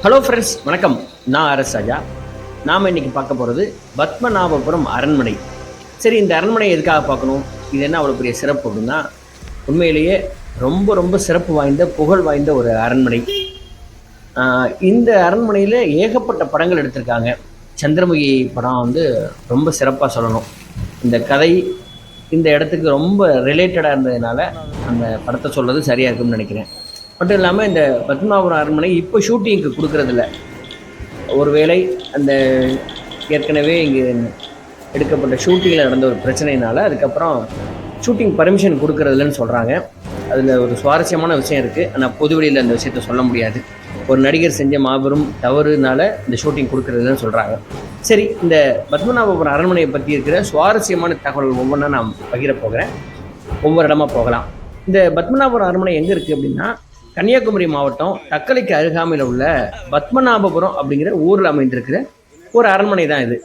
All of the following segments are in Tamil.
ஹலோ ஃப்ரெண்ட்ஸ், வணக்கம். நான் அரஸ் ராஜா. நாம் இன்னைக்கு பார்க்க போகிறது பத்மநாபபுரம் அரண்மனை. சரி, இந்த அரண்மனை எதுக்காக பார்க்கணும், இது என்ன அவ்வளோ பெரிய சிறப்பு அப்படின்னா, உண்மையிலேயே ரொம்ப ரொம்ப சிறப்பு வாய்ந்த புகழ் வாய்ந்த ஒரு அரண்மனை. இந்த அரண்மனையில் ஏகப்பட்ட படங்கள் எடுத்திருக்காங்க. சந்திரமுகி படம் வந்து ரொம்ப சிறப்பாக சொல்லணும். இந்த கதை இந்த இடத்துக்கு ரொம்ப ரிலேட்டடாக இருந்ததுனால அந்த படத்தை சொல்கிறது சரியாக இருக்கும்னு நினைக்கிறேன். மட்டும் இல்லாமல் இந்த பத்மநாபபுரம் அரண்மனை இப்போ ஷூட்டிங்க்கு கொடுக்குறதில்ல. ஒருவேளை அந்த ஏற்கனவே இங்கே எடுக்கப்பட்ட ஷூட்டிங்கில் நடந்த ஒரு பிரச்சனையினால அதுக்கப்புறம் ஷூட்டிங் பர்மிஷன் கொடுக்குறதில்லன்னு சொல்கிறாங்க. அதில் ஒரு சுவாரஸ்யமான விஷயம் இருக்குது. ஆனால் பொதுவெளியில் அந்த விஷயத்த சொல்ல முடியாது. ஒரு நடிகர் செஞ்ச மாபெரும் தவறுனால இந்த ஷூட்டிங் கொடுக்குறதுன்னு சொல்கிறாங்க. சரி, இந்த பத்மநாபபுரம் அரண்மனையை பற்றி இருக்கிற சுவாரஸ்யமான தகவல் ஒவ்வொன்றா நான் பகிர போகிறேன். ஒவ்வொரு இடமா போகலாம். இந்த பத்மநாபபுரம் அரண்மனை எங்கே இருக்குது அப்படின்னா, கன்னியாகுமரி மாவட்டம் தக்கலைக்கு அருகாமையில் உள்ள பத்மநாபபுரம் அப்படிங்கிற ஊரில் அமைந்திருக்கிற ஒரு அரண்மனை தான் இது.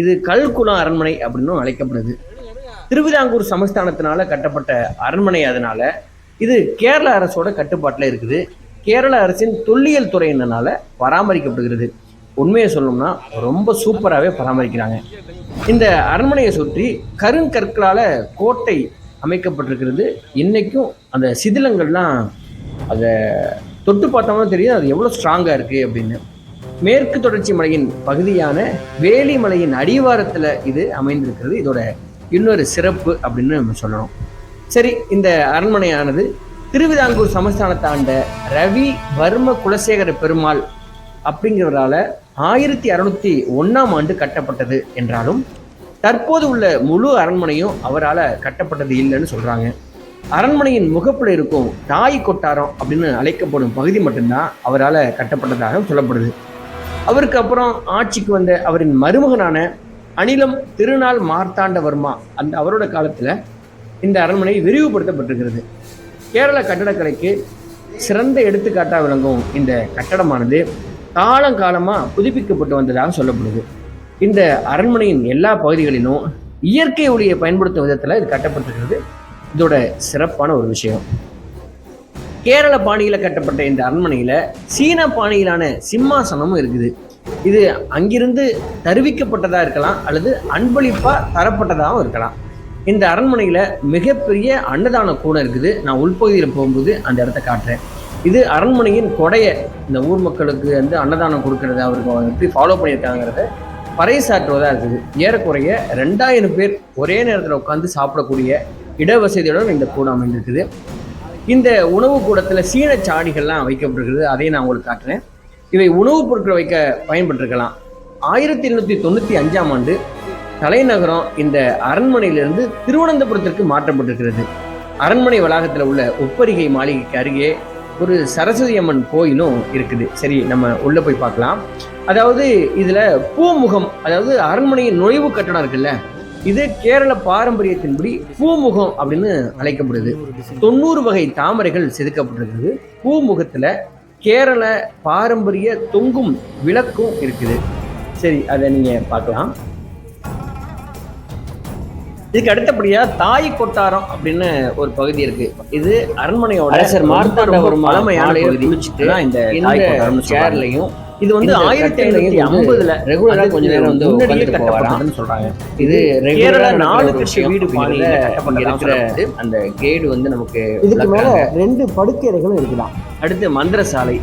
இது கல்குளம் அரண்மனை அப்படின்னு அழைக்கப்படுது. திருவிதாங்கூர் சமஸ்தானத்தினால கட்டப்பட்ட அரண்மனை. அதனால இது கேரள அரசோட கட்டுப்பாட்டில் இருக்குது. கேரள அரசின் தொல்லியல் துறையினால பராமரிக்கப்படுகிறது. உண்மையை சொல்லணும்னா ரொம்ப சூப்பராகவே பராமரிக்கிறாங்க. இந்த அரண்மனையை சுற்றி கருங்கற்களால் கோட்டை அமைக்கப்பட்டிருக்கிறது. இன்னைக்கும் அந்த சிதிலங்கள்லாம் அதை தொட்டு பார்த்தோம்னா தெரியும் அது எவ்வளோ ஸ்ட்ராங்காக இருக்குது அப்படின்னு. மேற்கு தொடர்ச்சி மலையின் பகுதியான வேலிமலையின் அடிவாரத்தில் இது அமைந்திருக்கிறது. இதோட இன்னொரு சிறப்பு அப்படின்னு நம்ம சொல்லணும். சரி, இந்த அரண்மனையானது திருவிதாங்கூர் சமஸ்தானத்தை ஆண்ட ரவி வர்ம குலசேகர பெருமாள் அப்படிங்கிறவரால 1601 கட்டப்பட்டது என்றாலும் தற்போது உள்ள முழு அரண்மனையும் அவரால் கட்டப்பட்டது இல்லைன்னு சொல்கிறாங்க. அரண்மனையின் முகப்பில் இருக்கும் தாய் கொட்டாரம் அப்படின்னு அழைக்கப்படும் பகுதி மட்டும்தான் அவரால் கட்டப்பட்டதாக சொல்லப்படுது. அவருக்கு அப்புறம் ஆட்சிக்கு வந்த அவரின் மருமகனான அனிலம் திருநாள் மார்த்தாண்டவர்மா அவரோட காலத்தில் இந்த அரண்மனை விரிவுபடுத்தப்பட்டிருக்கிறது. கேரள கட்டடக்கலைக்கு சிறந்த எடுத்துக்காட்டாக விளங்கும் இந்த கட்டடமானது காலங்காலமாக புதுப்பிக்கப்பட்டு வந்ததாக சொல்லப்படுது. இந்த அரண்மனையின் எல்லா பகுதிகளிலும் இயற்கை ஒளியை பயன்படுத்தும் விதத்தில் இது கட்டப்பட்டிருக்கிறது. இதோட சிறப்பான ஒரு விஷயம், கேரள பாணியில் கட்டப்பட்ட இந்த அரண்மனையில் சீன பாணியிலான சிம்மாசனமும் இருக்குது. இது அங்கிருந்து தருவிக்கப்பட்டதாக இருக்கலாம் அல்லது அன்பளிப்பாக தரப்பட்டதாகவும் இருக்கலாம். இந்த அரண்மனையில் மிகப்பெரிய அன்னதான கூடம் இருக்குது. நான் உள்பகுதியில் போகும்போது அந்த இடத்த காட்டுறேன். இது அரண்மனையின் கொடையை இந்த ஊர் மக்களுக்கு வந்து அன்னதானம் கொடுக்கறது அவருக்கு எப்படி ஃபாலோ பண்ணியிருக்காங்கிறத பறைசாற்றுவதாக இருக்குது. ஏறக்குறைய 2000 பேர் ஒரே நேரத்தில் உட்காந்து சாப்பிடக்கூடிய இடவசதியுடன் இந்த கூடம் அமைந்திருக்குது. இந்த உணவு கூடத்தில் சீன சாடிகள்லாம் வைக்கப்பட்டிருக்குது. அதையும் நான் உங்களுக்கு காட்டுறேன். இவை உணவுப் பொருட்களை வைக்க பயன்பட்டிருக்கலாம். 1895 தலைநகரம் இந்த அரண்மனையிலிருந்து திருவனந்தபுரத்திற்கு மாற்றப்பட்டிருக்கிறது. அரண்மனை வளாகத்தில் உள்ள உப்பரிகை மாளிகைக்கு அருகே ஒரு சரஸ்வதி அம்மன் கோயிலும் இருக்குது. சரி, நம்ம உள்ள போய் பார்க்கலாம். அதாவது இதுல பூமுகம், அதாவது அரண்மனையின் நுழைவு கட்டடம் இருக்குல்ல, இது கேரள பாரம்பரியத்தின்படி பூமுகம் அப்படின்னு அழைக்கப்படுது. 90 வகை தாமரைகள் செதுக்கப்பட்டிருக்குது. பூமுகத்துல கேரள பாரம்பரிய தொங்கும் விளக்கும் இருக்குது. சரி, அதை நீங்க பார்க்கலாம். இதுக்கு அடுத்தபடியா தாய் கொட்டாரம் அப்படின்னு ஒரு பகுதி இருக்கு. இது அரண்மனையோட அரசர் மார்த்தாண்டவர்மா பழமையான பகுதி. இந்த தாய் கொட்டாரம் சேர்லையும் இது வந்து 1550 ரெகுலரா கொஞ்ச நேரம் வந்து கட்டப்பட்டதுன்னு சொல்றாங்க. இது ரெகுலரா 4 கட்சி வீடு பாணியில கட்டப்பட்டிருக்கிற அந்த கேடு வந்து நமக்கு இதுக்கு மேல 2 படுக்கையறைகளும் இருக்குதான். அடுத்து மந்திரசாலை.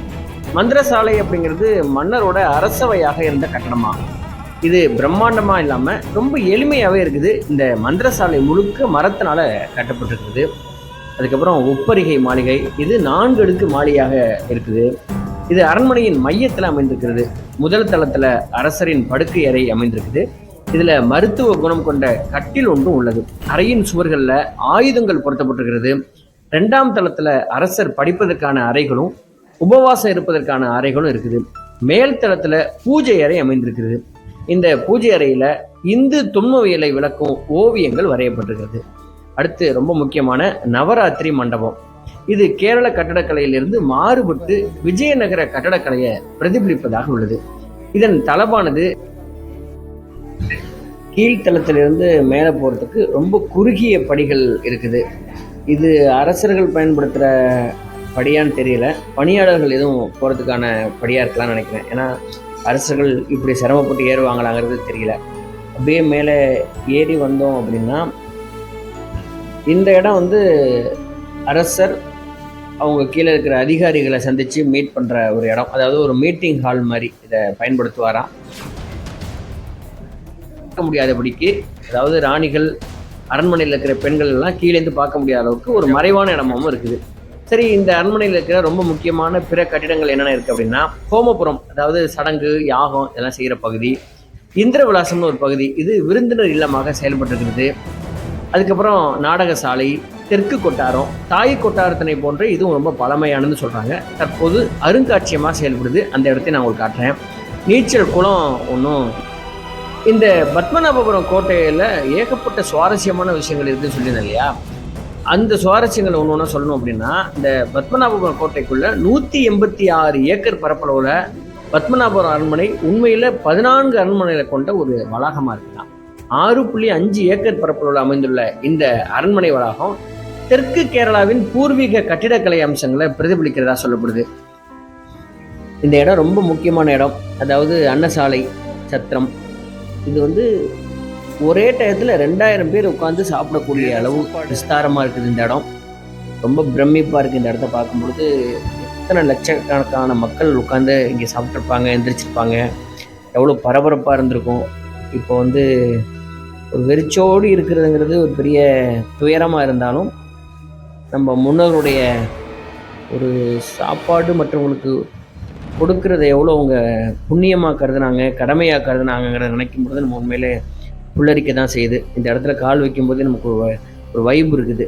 மந்திரசாலை அப்படிங்கிறது மன்னரோட அரசவையாக இருந்த கட்டடமா. இது பிரம்மாண்டமா இல்லாம ரொம்ப எளிமையாவே இருக்குது. இந்த மந்திரசாலை முழுக்க மரத்தினால கட்டப்பட்டிருக்குது. அதுக்கப்புறம் உப்பரிகை மாளிகை, இது 4 அடுக்கு மாளிகையாக இருக்குது. இது அரண்மனையின் மையத்தில் அமைந்திருக்கிறது. முதல் தளத்துல அரசரின் படுக்கை அறை அமைந்திருக்குது. இதுல மருத்துவ குணம் கொண்ட கட்டில் ஒன்றும் உள்ளது. அறையின் சுவர்களில் ஆயுதங்கள் பொருத்தப்பட்டிருக்கிறது. 2ஆம் தளத்துல அரசர் படிப்பதற்கான அறைகளும் உபவாசம் இருப்பதற்கான அறைகளும் இருக்குது. மேல் தளத்துல பூஜை அறை அமைந்திருக்கிறது. இந்த பூஜை அறையில இந்து தொன்மவியலை விளக்கும் ஓவியங்கள் வரையப்பட்டிருக்கிறது. அடுத்து ரொம்ப முக்கியமான நவராத்திரி மண்டபம். இது கேரள கட்டடக்கலையிலிருந்து மாறுபட்டு விஜயநகர கட்டடக்கலையை பிரதிபலிப்பதாக உள்ளது. இதன் தளபானது கீழ்த்தளத்திலிருந்து மேலே போகிறதுக்கு ரொம்ப குறுகிய படிகள் இருக்குது. இது அரசர்கள் பயன்படுத்துகிற படியான்னு தெரியல. பணியாளர்கள் எதுவும் போகிறதுக்கான படியாக இருக்கலாம்னு நினைக்கிறேன். ஏன்னா அரசர்கள் இப்படி சிரமப்பட்டு ஏறுவாங்களாங்கிறது தெரியல. அப்படியே மேலே ஏறி வந்தோம் அப்படின்னா, இந்த இடம் வந்து அரசர் அவங்க கீழே இருக்கிற அதிகாரிகளை சந்தித்து மீட் பண்ணுற ஒரு இடம். அதாவது ஒரு மீட்டிங் ஹால் மாதிரி இதை பயன்படுத்துவாராம். பார்க்க முடியாதபடிக்கு, அதாவது ராணிகள், அரண்மனையில் இருக்கிற பெண்கள் எல்லாம் கீழேந்து பார்க்க முடியாத அளவுக்கு ஒரு மறைவான இடமாவும் இருக்குது. சரி, இந்த அரண்மனையில் இருக்கிற ரொம்ப முக்கியமான பிற கட்டிடங்கள் என்னென்ன இருக்குது அப்படின்னா, ஹோமபுரம், அதாவது சடங்கு யாகம் இதெல்லாம் செய்கிற பகுதி. இந்திர விலாசம்னு ஒரு பகுதி, இது விருந்தினர் இல்லமாக செயல்பட்டுருக்கிறது. அதுக்கப்புறம் நாடகசாலை, தெற்கு கொட்டாரம், தாய் கொட்டாரத்தினை போன்ற இதுவும் ரொம்ப பழமையானதுன்னு சொல்கிறாங்க. தற்போது அருங்காட்சியமாக செயல்படுது. அந்த இடத்தையும் நான் உங்களுக்கு காட்டுறேன். நீச்சல் குளம் ஒன்றும். இந்த பத்மநாபபுரம் கோட்டையில் ஏகப்பட்ட சுவாரஸ்யமான விஷயங்கள் இருக்குதுன்னு சொல்லியிருந்தேன் இல்லையா? அந்த சுவாரஸ்யங்கள் ஒன்று ஒன்றா சொல்லணும் அப்படின்னா, இந்த பத்மநாபபுரம் கோட்டைக்குள்ள 186 ஏக்கர் பரப்பளவில் பத்மநாபபுரம் அரண்மனை உண்மையில் 14 அரண்மனைகளை கொண்ட ஒரு வளாகமாக இருக்குதான். 6.5 ஏக்கர் பரப்பளவில் அமைந்துள்ள இந்த அரண்மனை வளாகம் தெற்கு கேரளாவின் பூர்வீக கட்டிடக்கலை அம்சங்களை பிரதிபலிக்கிறதா சொல்லப்படுது. இந்த இடம் ரொம்ப முக்கியமான இடம். அதாவது அன்னசாலை சத்திரம். இது வந்து ஒரே டயத்தில் 2000 பேர் உட்காந்து சாப்பிடக்கூடிய அளவு விஸ்தாரமாக இருக்குது இந்த இடம். ரொம்ப பிரமிப்பாக இருக்குது இந்த இடத்த பார்க்கும்பொழுது. எத்தனை லட்சக்கணக்கான மக்கள் உட்காந்து இங்கே சாப்பிட்ருப்பாங்க, எந்திரிச்சிருப்பாங்க, எவ்வளோ பரபரப்பாக இருந்திருக்கும். இப்போ வந்து ஒரு வெறிச்சோடு இருக்கிறதுங்கிறது ஒரு பெரிய துயரமாக இருந்தாலும், நம்ம முன்னோர்களுடைய ஒரு சாப்பாடு மற்றவங்களுக்கு கொடுக்கறத எவ்வளோ அவங்க புண்ணியமாக கருதுனாங்க, கடமையாக கருதுனாங்கிறத நினைக்கும் பொழுது நம்ம உண்மையிலே புல்லரிக்க தான் செய்யுது. இந்த இடத்துல கால் வைக்கும்போது நமக்கு ஒரு வைப் இருக்குது.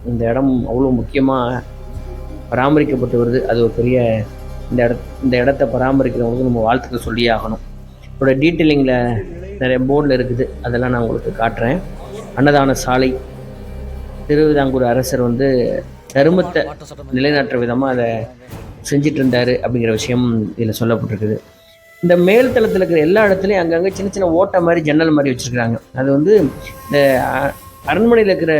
இந்த இடம் அவ்வளோ முக்கியமாக பராமரிக்கப்பட்டு வருது. அது ஒரு பெரிய இந்த இடத்த பராமரிக்கிறவங்களுக்கு நம்ம வாழ்த்துக்கள் சொல்லியே ஆகணும். இதோட டீட்டெயிலிங்கில் நிறைய போர்டில் இருக்குது, அதெல்லாம் நான் உங்களுக்கு காட்டுறேன். அன்னதான சாலை, திருவிதாங்கூர் அரசர் வந்து தருமத்தை நிலைநாட்டுற விதமாக அதை செஞ்சிட்டு இருந்தார் அப்படிங்கிற விஷயம் இதில் சொல்லப்பட்டிருக்குது. இந்த மேல் தளத்தில் இருக்கிற எல்லா இடத்துலையும் அங்கங்கே சின்ன சின்ன ஓட்டை மாதிரி ஜன்னல் மாதிரி வச்சுருக்குறாங்க. அது வந்து இந்த அரண்மனையில் இருக்கிற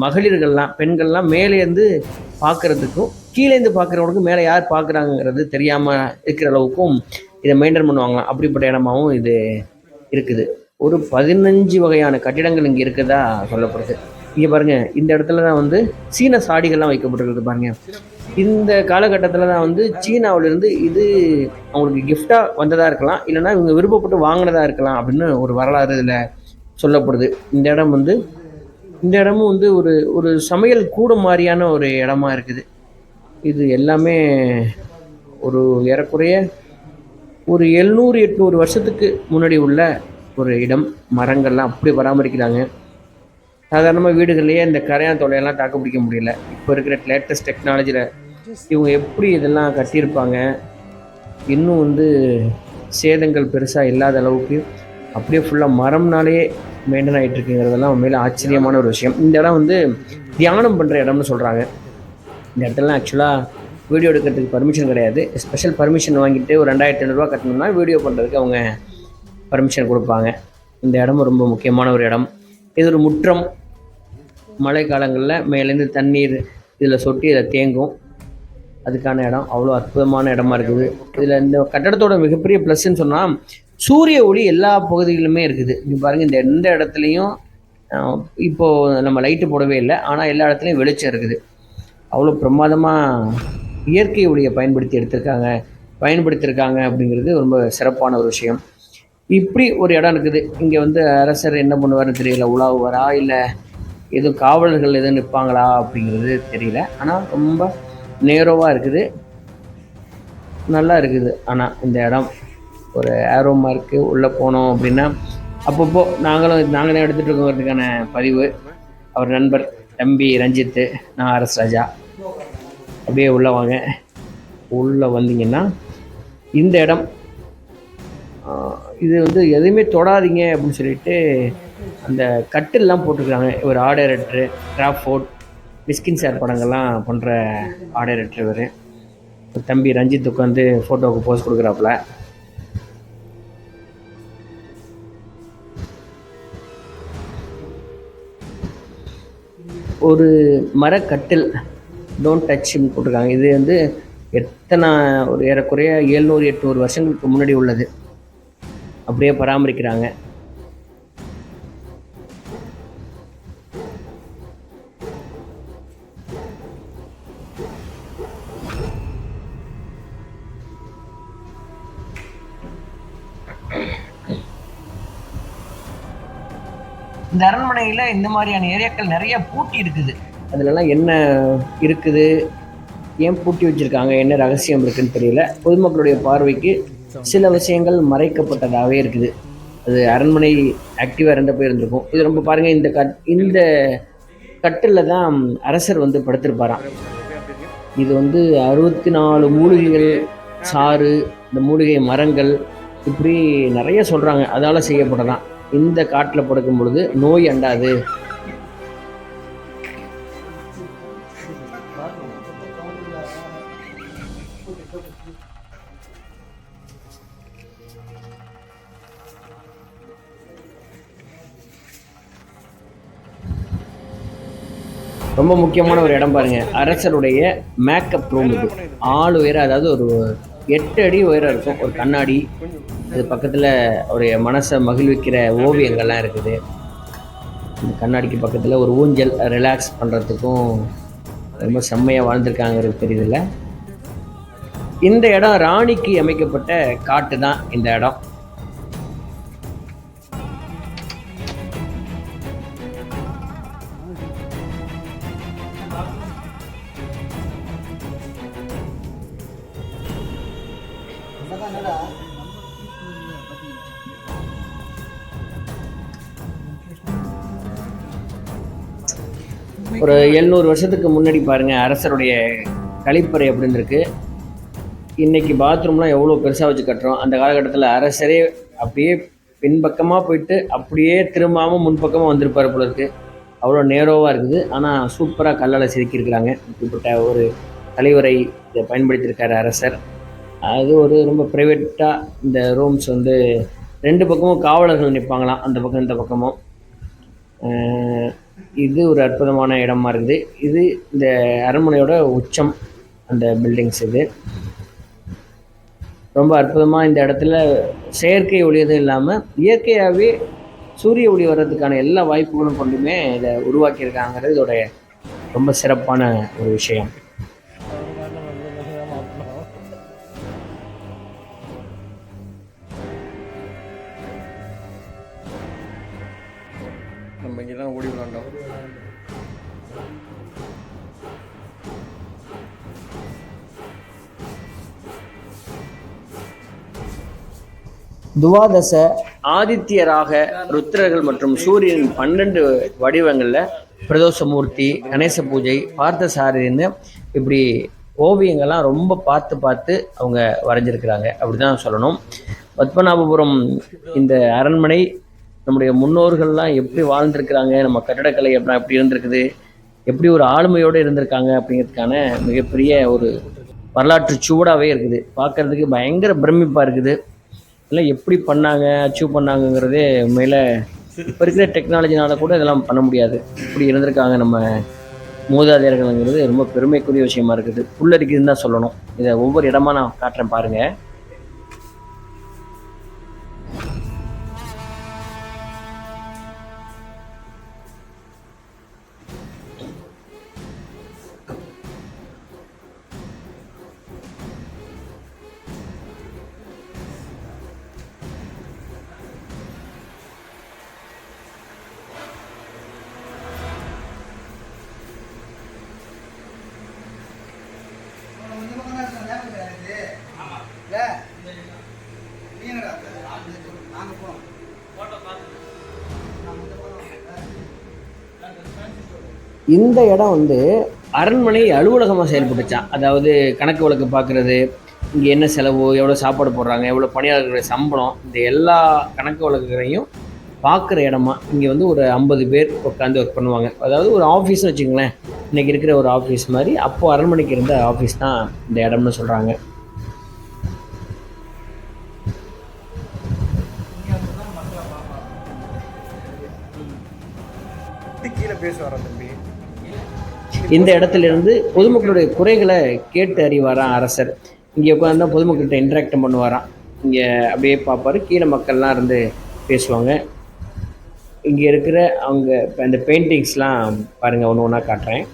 மகளிர்கள்லாம், பெண்கள்லாம் மேலேருந்து பார்க்குறதுக்கும் கீழேருந்து பார்க்குறவங்களுக்கும் மேலே யார் பார்க்குறாங்கிறது தெரியாமல் இருக்கிற அளவுக்கும் இதை மெயின்டைன் பண்ணுவாங்களாம். அப்படிப்பட்ட இடமாகவும் இது இருக்குது. ஒரு 15 வகையான கட்டிடங்கள் இங்கே இருக்கிறதா சொல்லப்படுது. இங்கே பாருங்கள், இந்த இடத்துல தான் வந்து சீன சாடிகள்லாம் வைக்கப்பட்டிருக்குது பாருங்கள். இந்த காலகட்டத்தில் தான் வந்து சீனாவிலிருந்து இது அவங்களுக்கு கிஃப்டாக வந்ததாக இருக்கலாம், இல்லைனா இவங்க விருப்பப்பட்டு வாங்கினதாக இருக்கலாம் அப்படின்னு ஒரு வரலாறு இதில் சொல்லப்படுது. இந்த இடமும் வந்து ஒரு சமையல் கூட மாதிரியான ஒரு இடமா இருக்குது. இது எல்லாமே ஒரு ஏறக்குறைய ஒரு 700-800 வருஷத்துக்கு முன்னாடி உள்ள ஒரு இடம். மரங்கள்லாம் அப்படி பராமரிக்கிறாங்க. சாதாரணமாக வீடுகள்லேயே இந்த கரையான் தொலையெல்லாம் தாக்கு பிடிக்க முடியல. இப்போ இருக்கிற லேட்டஸ்ட் டெக்னாலஜியில் இவங்க எப்படி இதெல்லாம் கட்டியிருப்பாங்க. இன்னும் வந்து சேதங்கள் பெருசாக இல்லாத அளவுக்கு அப்படியே ஃபுல்லாக மரம்னாலே மெயின்டைன் ஆகிட்டு இருக்குங்கிறதெல்லாம் உண்மையில ஆச்சரியமான ஒரு விஷயம். இந்த இடம் வந்து தியானம் பண்ணுற இடம்னு சொல்கிறாங்க. இந்த இடத்துலலாம் ஆக்சுவலாக வீடியோ எடுக்கிறதுக்கு பர்மிஷன் கிடையாது. ஸ்பெஷல் பர்மிஷன் வாங்கிட்டு ஒரு 2500 ரூபா கட்டணும்னா வீடியோ பண்ணுறதுக்கு அவங்க பர்மிஷன் கொடுப்பாங்க. இந்த இடமும் ரொம்ப முக்கியமான ஒரு இடம். இது ஒரு முற்றம். மழை காலங்களில் மேலேருந்து தண்ணீர் இதில் சொட்டி இதில் தேங்கும். அதுக்கான இடம் அவ்வளோ அற்புதமான இடமா இருக்குது. இதில் இந்த கட்டடத்தோட மிகப்பெரிய ப்ளஸ்ன்னு சொன்னால் சூரிய ஒளி எல்லா பகுதிகளிலுமே இருக்குது. இங்கே பாருங்கள், இந்த எந்த இடத்துலையும் இப்போது நம்ம லைட்டு போடவே இல்லை, ஆனால் எல்லா இடத்துலையும் வெளிச்சம் இருக்குது. அவ்வளோ பிரமாதமாக இயற்கை ஒளியை பயன்படுத்தியிருக்காங்க அப்படிங்கிறது ரொம்ப சிறப்பான ஒரு விஷயம். இப்படி ஒரு இடம் இருக்குது. இங்கே வந்து அரசர் என்ன பண்ணுவார்னு தெரியல, உலாவுவாரா இல்லை எதுவும் காவலர்கள் எதுவும் நிற்பாங்களா அப்படிங்கிறது தெரியல. ஆனால் ரொம்ப நேரோவாக இருக்குது, நல்லா இருக்குது. ஆனால் இந்த இடம் ஒரு ஏரோ மார்க்கு உள்ளே போனோம் அப்படின்னா அப்பப்போ நாங்களே எடுத்துகிட்டு இருக்கோங்கிறதுக்கான பதிவு. அவர் நண்பர் தம்பி ரஞ்சித்து, நான் அரஸ் ராஜா. அப்படியே உள்ளே வாங்க. உள்ளே வந்தீங்கன்னா இந்த இடம் இது வந்து எதுவுமே தொடாதீங்க அப்படின்னு சொல்லிட்டு அந்த கட்டில்லாம் போட்டிருக்காங்க. ஒரு ஆர்ட் டைரக்டரு, கிராஃபோர்ட், மிஸ்கின் சார் படங்கள்லாம் பண்ணுற ஆர்ட் டைரக்டர் இவர். தம்பி ரஞ்சித் உட்காந்து ஃபோட்டோவுக்கு போஸ் கொடுக்குறாப்புல. ஒரு மரக்கட்டில் டோன்ட் டச்ன்னு போட்டிருக்காங்க. இது வந்து எத்தனை ஒரு ஏறக்குறைய 700-800 வருஷங்களுக்கு முன்னாடி உள்ளது, அப்படியே பராமரிக்கிறாங்க. இந்த அரண்மனையில் இந்த மாதிரியான ஏரியாக்கள் நிறைய பூட்டி இருக்குது. அதுலலாம் என்ன இருக்குது, ஏன் பூட்டி வச்சுருக்காங்க, என்ன ரகசியம் இருக்குதுன்னு தெரியல. பொதுமக்களுடைய பார்வைக்கு சில விஷயங்கள் மறைக்கப்பட்டதாகவே இருக்குது. அது அரண்மனை ஆக்டிவாக இருந்தப்போ இருந்திருக்கும். இது ரொம்ப பாருங்கள், இந்த கட்டில் தான் அரசர் வந்து படுத்திருப்பாராம். இது வந்து 64 மூலிகைகள் சாறு, இந்த மூலிகை மரங்கள், இப்படி நிறைய சொல்கிறாங்க. அதால் செய்யப்படலாம். இந்த காட்டில் படுக்கும் பொழுது நோய் அண்டாது. ரொம்ப முக்கியமான ஒரு இடம் பாருங்கள், அரசருடைய மேக்கப் ரூம். இது 6 உயரம், அதாவது ஒரு 8 அடி உயரம் இருக்கும். ஒரு கண்ணாடி, அது பக்கத்தில் ஒரு மனசை மகிழ்விக்கிற ஓவியங்கள்லாம் இருக்குது. இந்த கண்ணாடிக்கு பக்கத்தில் ஒரு ஊஞ்சல், ரிலாக்ஸ் பண்ணுறதுக்கும் ரொம்ப செம்மையாக வாழ்ந்துருக்காங்கிறது தெரியுதுல்ல. இந்த இடம் ராணிக்கு அமைக்கப்பட்ட காட்டு தான் இந்த இடம். ஒரு 700 வருஷத்துக்கு முன்னாடி பாருங்கள் அரசருடைய கழிப்பறை அப்படின்னு இருக்கு. இன்றைக்கி பாத்ரூம்லாம் எவ்வளோ பெருசாக வச்சு கட்டுறோம். அந்த காலகட்டத்தில் அரசரே அப்படியே பின்பக்கமாக போயிட்டு அப்படியே திரும்பாமல் முன்பக்கமாக வந்திருப்பார் போல இருக்குது. அவ்வளோ நேரோவாக இருக்குது. ஆனால் சூப்பராக கல்லால் செதுக்கியிருக்கிறாங்க. இப்படிப்பட்ட ஒரு தலைவரை இதை பயன்படுத்தியிருக்காரு அரசர். அது ஒரு ரொம்ப ப்ரைவேட்டாக இந்த ரூம்ஸ் வந்து 2 பக்கமும் காவலர்கள் நிற்பாங்களாம், அந்த பக்கம் இந்த பக்கமும். இது ஒரு அற்புதமான இடமா இருக்குது. இது இந்த அரண்மனையோட உச்சம், அந்த பில்டிங்ஸ். இது ரொம்ப அற்புதமாக இந்த இடத்துல செயற்கை ஒளி எதுவும் இல்லாமல் இயற்கையாகவே சூரிய ஒளி வர்றதுக்கான எல்லா வாய்ப்புகளும் கொண்டுமே இதை உருவாக்கியிருக்காங்கிறது இதோட ரொம்ப சிறப்பான ஒரு விஷயம். நம்ம இங்கே தான் ஓடி விளாண்டோம். துவாதச ஆதித்யராக ருத்ரர்கள் மற்றும் சூரியனின் 12 வடிவங்களில் பிரதோஷமூர்த்தி, கணேச பூஜை, பார்த்தசாரதின்னு இப்படி ஓவியங்கள்லாம் ரொம்ப பார்த்து அவங்க வரைஞ்சிருக்கிறாங்க, அப்படி தான் சொல்லணும். பத்மநாபபுரம் இந்த அரண்மனை நம்முடைய முன்னோர்கள்லாம் எப்படி வாழ்ந்துருக்கிறாங்க, நம்ம கட்டடக்கலை எப்படி இருந்திருக்குது, எப்படி ஒரு ஆளுமையோடு இருந்திருக்காங்க அப்படிங்கிறதுக்கான மிகப்பெரிய ஒரு வரலாற்று சுவடாகவே இருக்குது. பார்க்குறதுக்கு பயங்கர பிரமிப்பாக இருக்குது. இதெல்லாம் எப்படி பண்ணாங்க, அச்சீவ் பண்ணாங்கங்கிறதே உண்மையில் இப்போ இருக்கிற டெக்னாலஜினால் கூட இதெல்லாம் பண்ண முடியாது. இப்படி இருந்திருக்காங்க நம்ம மூதாதையர்கள்ங்கிறது ரொம்ப பெருமைக்குரிய விஷயமா இருக்குது. புல்லரிக்குதுன்னு தான் சொல்லணும். இதை ஒவ்வொரு இடமா நான் காட்டுறேன் பாருங்கள். இந்த இடம் வந்து அரண்மனை அலுவலகமாக செயல்பட்டுச்சான். அதாவது கணக்கு வழக்கு பார்க்குறது, இங்கே என்ன செலவு, எவ்வளோ சாப்பாடு போடுறாங்க, எவ்வளோ பணியாளர்களுடைய சம்பளம், இந்த எல்லா கணக்கு வழக்குகளையும் பார்க்குற இடமா. இங்கே வந்து ஒரு 50 பேர் உட்காந்து ஒர்க் பண்ணுவாங்க. அதாவது ஒரு ஆஃபீஸ்னு வச்சுங்களேன், இன்றைக்கி இருக்கிற ஒரு ஆஃபீஸ் மாதிரி அப்போது அரண்மனைக்கு இருந்த ஆஃபீஸ் தான் இந்த இடம்னு சொல்கிறாங்க. கீழே பேசுவாரா தம்பி? இந்த இடத்துலேருந்து பொதுமக்களுடைய குறைகளை கேட்டு அறிவாராம் அரசர். இங்கே உட்காந்து பொதுமக்கள்கிட்ட இன்ட்ராக்டும் பண்ணுவாராம். இங்கே அப்படியே பார்ப்பார், கீழே மக்கள்லாம் இருந்து பேசுவாங்க. இங்கே இருக்கிற அவங்க அந்த பெயிண்டிங்ஸ்லாம் பாருங்கள், ஒன்று ஒன்றா காட்டுறேன்.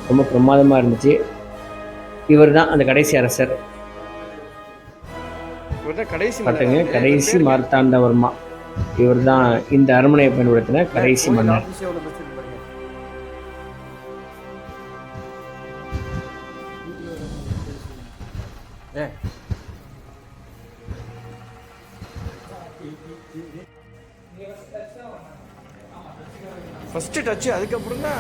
ரொம்ப பிரமாதமாக இருந்துச்சு. இவர் தான் அந்த கடைசி அரசர். பாட்டுங்க, கடைசி மார்த்தாண்டவர்மா. இவர் தான் இந்த அரண்மனையை பயன்படுத்தின கடைசி மன்னர். ஃபர்ஸ்ட் டச், அதுக்கப்புறம் தான்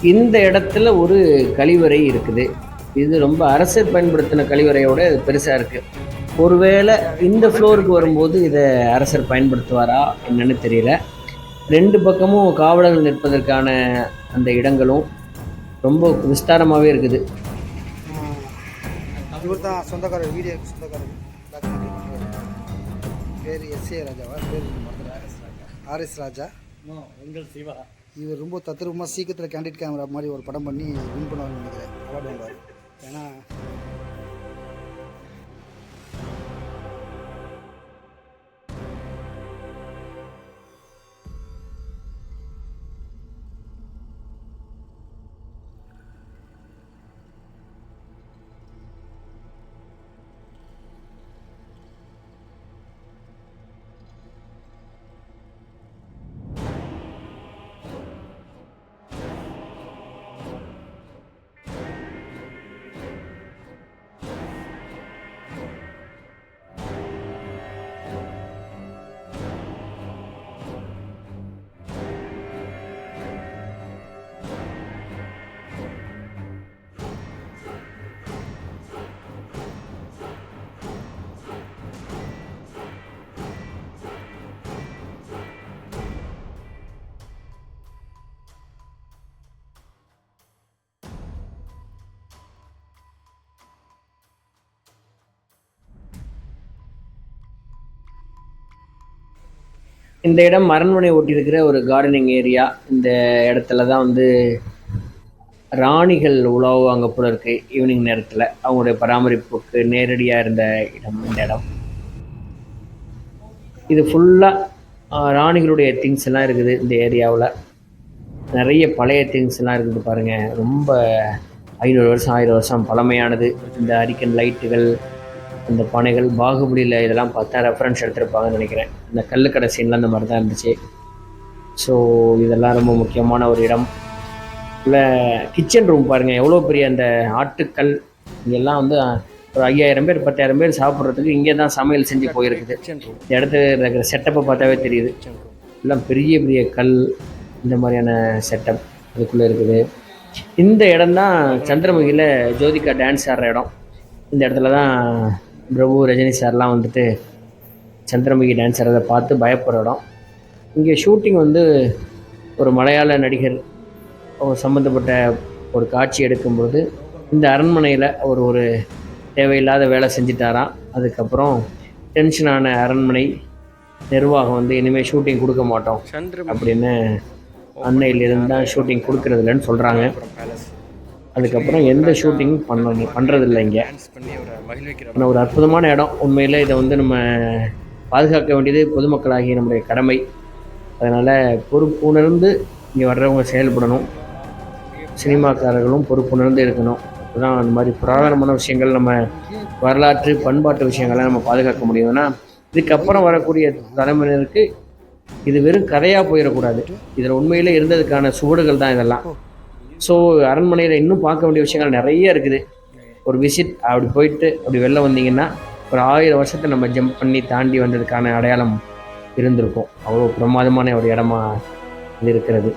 இந்த இடத்துல ஒரு கழிவறை இருக்குது. இது ரொம்ப அரசர் பயன்படுத்தின கழிவறையோட இது பெருசாக இருக்குது. ஒருவேளை இந்த ஃப்ளோருக்கு வரும்போது இதை அரசர் பயன்படுத்துவாரா என்னன்னு தெரியல. 2 பக்கமும் காவலர்கள் நிற்பதற்கான அந்த இடங்களும் ரொம்ப விஸ்தாரமாகவே இருக்குது. இவர் தான் சொந்தக்காரர், வீடியோ சொந்தக்காரர். பேர் எஸ்ஏ ராஜாவா? பேர் ஆர்எஸ் ராஜா. இவர் ரொம்ப தத்ரூபமாக சீக்கிரத்தில் கேண்டிட் கேமரா மாதிரி ஒரு படம் பண்ணி வின் பண்ணுவார்னு நினைக்கிறேன். அவார்டு வாங்குவார். ஏன்னா இந்த இடம் அரண்மனை ஒட்டியிருக்கிற ஒரு கார்டனிங் ஏரியா. இந்த இடத்துல தான் வந்து ராணிகள் உலாவுவாங்க போல இருக்கு. ஈவினிங் நேரத்தில் அவங்களுடைய பராமரிப்புக்கு நேரடியாக இருந்த இடம் இந்த இடம். இது ஃபுல்லாக ராணிகளுடைய திங்ஸ் எல்லாம் இருக்குது. இந்த ஏரியாவில் நிறைய பழைய திங்ஸ் எல்லாம் இருக்குது பாருங்கள். ரொம்ப 500 வருஷம் 1000 வருஷம் பழமையானது. இந்த அரிக்கன் லைட்டுகள், இந்த பானைகள், பாகுபலியில் இதெல்லாம் பார்த்தா ரெஃபரன்ஸ் எடுத்திருப்பாங்கன்னு நினைக்கிறேன். இந்த கல்லுக்கடை சீன்லாம் அந்த மாதிரி தான் இருந்துச்சு. ஸோ இதெல்லாம் ரொம்ப முக்கியமான ஒரு இடம். இல்லை கிச்சன் ரூம் பாருங்கள், எவ்வளோ பெரிய அந்த ஆட்டுக்கல். இங்கெல்லாம் வந்து ஒரு 5000 பேர் 10,000 பேர் சாப்பிட்றதுக்கு இங்கே தான் சமையல் செஞ்சு போயிருக்குது. இந்த இடத்துல இருக்கிற செட்டப்பை பார்த்தாவே தெரியுது. எல்லாம் பெரிய பெரிய கல், இந்த மாதிரியான செட்டப் அதுக்குள்ளே இருக்குது. இந்த இடம் தான் சந்திரமுகியில் ஜோதிகா டான்ஸ் ஆடுற இடம். இந்த இடத்துல தான் பிரபு, ரஜினி சார்லாம் வந்துட்டு சந்திரமுகி டான்ஸ் ஆடுறதை பார்த்து பயப்படுற இடம். இங்கே ஷூட்டிங் வந்து ஒரு மலையாள நடிகர் சம்மந்தப்பட்ட ஒரு காட்சி எடுக்கும்பொழுது இந்த அரண்மனையில் ஒரு தேவையில்லாத வேலை செஞ்சிட்டாராம். அதுக்கப்புறம் டென்ஷனான அரண்மனை நிர்வாகம் வந்து இனிமேல் ஷூட்டிங் கொடுக்க மாட்டோம் அப்படின்னு அன்னையிலிருந்து தான் ஷூட்டிங் கொடுக்கறதில்லன்னு சொல்கிறாங்க. அதுக்கப்புறம் எந்த ஷூட்டிங் பண்ணுறதில்லை இங்கே. ஆனால் ஒரு அற்புதமான இடம். உண்மையில் இதை வந்து நம்ம பாதுகாக்க வேண்டியது பொதுமக்களாகிய நம்முடைய கடமை. அதனால் பொறுப்புணர்ந்து இங்கே வர்றவங்க செயல்படணும். சினிமாக்காரர்களும் பொறுப்புணர்ந்து இருக்கணும். அதுதான் அந்த மாதிரி புராதனமான விஷயங்கள், நம்ம வரலாற்று பண்பாட்டு விஷயங்களை நம்ம பாதுகாக்க முடியும்னா இதுக்கப்புறம் வரக்கூடிய தலைமுறையினருக்கு இது வெறும் கதையாக போயிடக்கூடாது. இதில் உண்மையிலே இருந்ததுக்கான சுவடுகள் தான் இதெல்லாம். ஸோ அரண்மனையில் இன்னும் பார்க்க வேண்டிய விஷயங்கள் நிறைய இருக்குது. ஒரு விசிட் அப்படி போயிட்டு அப்படி வெளில வந்தீங்கன்னா ஒரு 1000 வருஷத்தை நம்ம ஜம்ப் பண்ணி தாண்டி வந்ததுக்கான அடையாளம் இருந்திருக்கும். அவ்வளோ பிரமாதமான ஒரு இடமா இது இருக்கிறது.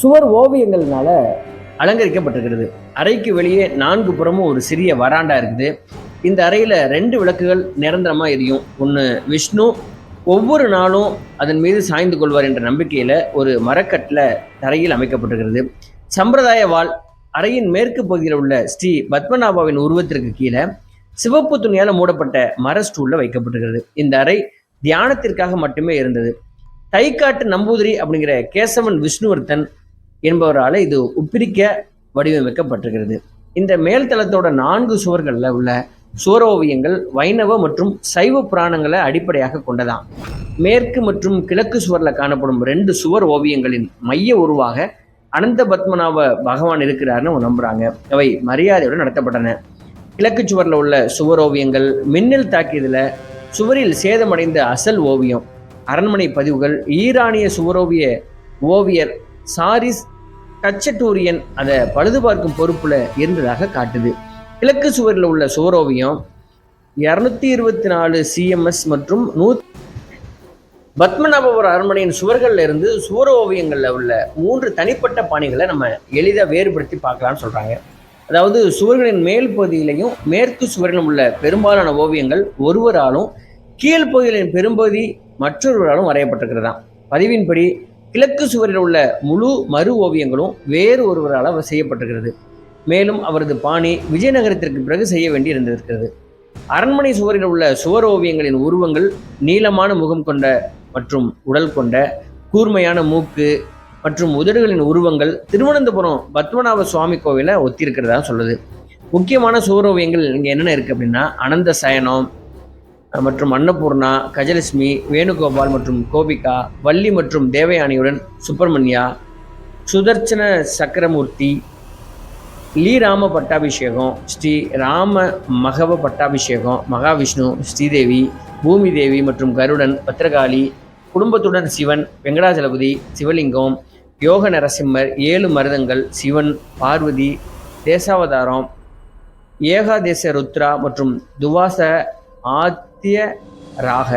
சுவர் ஓவியங்கள்னால அலங்கரிக்கப்பட்டிருக்கிறது. அறைக்கு வெளியே 4 புறமும் ஒரு சிறிய வராண்டா இருக்குது. இந்த அறையில் 2 விளக்குகள் நிரந்தரமாக எரியும். ஒன்று விஷ்ணு ஒவ்வொரு நாளும் அதன் மீது சாய்ந்து கொள்வார் என்ற நம்பிக்கையில் ஒரு மரக்கட்டில் தரையில் அமைக்கப்பட்டிருக்கிறது. சம்பிரதாய வாள் அறையின் மேற்கு பகுதியில் உள்ள ஸ்ரீ பத்மநாபாவின் உருவத்திற்கு கீழே சிவப்பு துணியால் மூடப்பட்ட மர ஸ்டூலில் வைக்கப்பட்டிருக்கிறது. இந்த அறை தியானத்திற்காக மட்டுமே இருந்தது. தைக்காட்டு நம்பூதிரி அப்படிங்கிற கேசவன் விஷ்ணுவர்த்தன் என்பவரால் இது உப்பிரிக்க வடிவமைக்கப்பட்டிருக்கிறது. இந்த மேல்தளத்தோட 4 சுவர்களில் உள்ள சுவரோவியங்கள் வைணவ மற்றும் சைவ புராணங்களை அடிப்படையாக கொண்டதாம். மேற்கு மற்றும் கிழக்கு சுவரில் காணப்படும் 2 சுவர் ஓவியங்களின் மைய உருவாக அனந்த பத்மநாப பகவான் இருக்கிறார்னு நம்புறாங்க. அவை மரியாதையுடன் நடத்தப்பட்டன. கிழக்கு சுவரில் உள்ள சுவர் ஓவியங்கள் மின்னல் தாக்கியதில் சுவரில் சேதமடைந்த அசல் ஓவியம். அரண்மனை பதிவுகள் ஈரானிய சுவரோவிய ஓவியர் சாரிஸ் கச்சட்டூரியன் அதை பழுது பார்க்கும் பொறுப்புல இருந்ததாக காட்டுது. கிழக்கு சுவரில் உள்ள சுவரோவியம் 224 CMS மற்றும் பத்மநாபபுரம் அரண்மனையின் சுவர்களில் இருந்து சுவர் ஓவியங்களில் உள்ள 3 தனிப்பட்ட பாணிகளை நம்ம எளிதாக வேறுபடுத்தி பார்க்கலாம்னு சொல்கிறாங்க. அதாவது சுவர்களின் மேல் பகுதியிலையும் மேற்கு சுவரிலும் உள்ள பெரும்பாலான ஓவியங்கள் ஒருவராலும் கீழ்ப்பகுதிகளின் பெரும்பகுதி மற்றொருவராலும் வரையப்பட்டிருக்கிறதாம். பதிவின்படி கிழக்கு சுவரில் உள்ள முழு மறு ஓவியங்களும் வேறு ஒருவரால் செய்யப்பட்டிருக்கிறது. மேலும் அவரது பாணி விஜயநகரத்திற்கு பிறகு செய்ய வேண்டி இருந்திருக்கிறது. அரண்மனை சுவரில் உள்ள சுவர் ஓவியங்களின் உருவங்கள் நீளமான முகம் கொண்ட மற்றும் உடல் கொண்ட, கூர்மையான மூக்கு மற்றும் உதடுகளின் உருவங்கள் திருவனந்தபுரம் பத்மநாப சுவாமி கோவிலை ஒத்திருக்கிறதா சொல்லுது. முக்கியமான சுவர் ஓவியங்கள் இங்கே என்னென்ன இருக்குது அப்படின்னா அனந்த சயனம் மற்றும் அன்னபூர்ணா, கஜலட்சுமி, வேணுகோபால் மற்றும் கோபிகா, வள்ளி மற்றும் தேவயானியுடன் சுப்பிரமணியா, சுதர்சன சக்கரமூர்த்தி, லீராம பட்டாபிஷேகம், ஸ்ரீ ராம மகவ பட்டாபிஷேகம், மகாவிஷ்ணு, ஸ்ரீதேவி, பூமி தேவி மற்றும் கருடன், பத்ரகாளி, குடும்பத்துடன் சிவன், வெங்கடாஜலபதி, சிவலிங்கம், யோக நரசிம்மர், 7 மருதங்கள், சிவன், பார்வதி, தேசாவதாரம், ஏகாதேச ருத்ரா மற்றும் துவாச ஆத்திய ராக